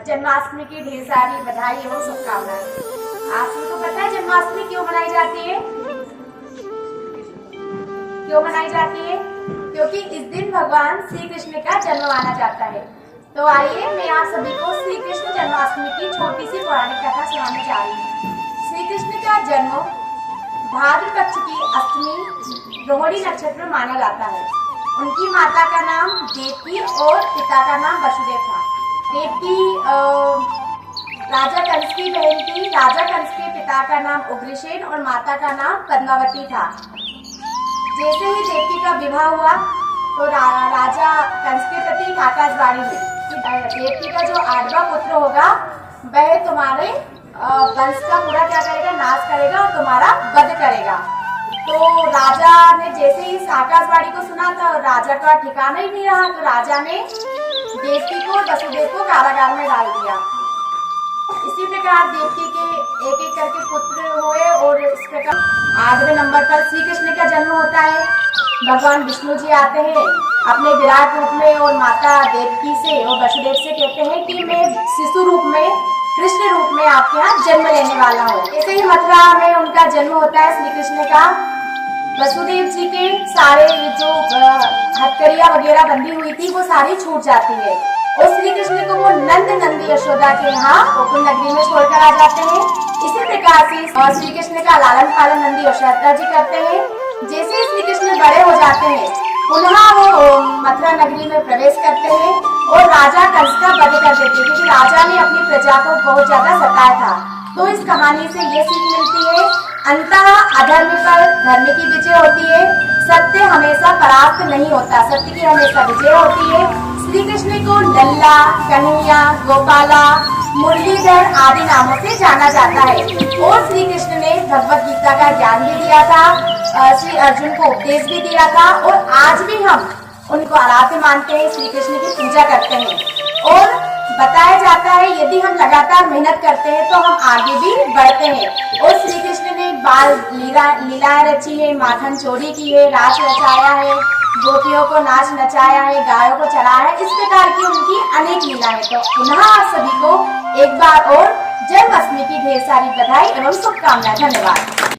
जन्माष्टमी की ढेर सारी बधाई एवं शुभकामनाएं। आप सबको पता है जन्माष्टमी क्यों मनाई जाती है? क्यों मनाई जाती है? क्योंकि इस दिन भगवान श्री कृष्ण का जन्म माना जाता है। तो आइए मैं आप सभी को श्री कृष्ण जन्माष्टमी की छोटी सी पौराणिक कथा सुनाने जा रही हूँ। श्री कृष्ण का जन्म भाद्र पक्ष की अष्टमी रोहिणी नक्षत्र में माना जाता है। उनकी माता का नाम देवकी और पिता का नाम वसुदेव था। देवकी राजा कंस की बहन थी। राजा कंस के पिता का नाम उग्रसेन और माता का नाम पद्मावती था। जैसे ही देवकी का विवाह हुआ तो राजा कंस के प्रति एक आकाशवाणी हुई कि देवकी का जो 8वां पुत्र होगा वह तुम्हारे वंश का पूरा क्या करेगा, नाश करेगा और तुम्हारा वध करेगा। तो राजा ने जैसे ही इस आकाशवाणी को सुना था, राजा का ठिकाना ही नहीं रहा, तो राजा ने देवकी को वसुदेव को कारागार में डाल दिया। इसी प्रकार देवकी के एक एक करके पुत्र हुए और इस प्रकार 8वें नंबर पर श्री कृष्ण का जन्म होता है। भगवान विष्णु जी आते हैं अपने विराट रूप में और माता देवकी से और वसुदेव से कहते हैं कि मैं शिशु रूप में, कृष्ण रूप में आपके यहाँ जन्म लेने वाला हूँ। ऐसे ही मथुरा में उनका जन्म होता है श्री कृष्ण का। वसुदेव जी के सारे जो हथकड़ियाँ वगैरह बंधी हुई थी वो सारी छूट जाती है और श्री कृष्ण को वो नंद नंदी यशोदा के यहाँ गोकुल नगरी में छोड़कर आ जाते हैं। इसी प्रकार से श्री कृष्ण का लालन पालन नंदी यशोदा जी करते हैं। जैसे श्री कृष्ण बड़े हो जाते हैं पुनः वो मथुरा नगरी में प्रवेश करते हैं और राजा कंस का वध कर देते हैं, क्योंकि राजा ने अपनी प्रजा को बहुत ज्यादा सताया था। तो इस कहानी से ये सीख मिलती है, अंततः अधर्म पर धर्म की विजय होती है। सत्य हमेशा परास्त नहीं होता, सत्य की हमेशा विजय होती है। श्री कृष्ण को लल्ला, कन्हैया, गोपाला, मुरलीधर आदि नामों से जाना जाता है और श्री कृष्ण ने भगवत गीता का ज्ञान भी दिया था, श्री अर्जुन को उपदेश भी दिया था और आज भी हम उनको आराध्य मानते हैं, श्री कृष्ण की पूजा करते हैं। और बताया जाता है यदि हम लगातार मेहनत करते हैं तो हम आगे भी बढ़ते हैं। और श्री कृष्ण ने बाल लीलाएं रची है, माखन चोरी की है, रास रचाया है, गोपियों को नाच नचाया है, गायों को चराया है, इस प्रकार की उनकी अनेक लीलाएं। तो पुनः आप सभी को एक बार और जन्माष्टमी की ढेर सारी बधाई एवं शुभकामनाएं। धन्यवाद।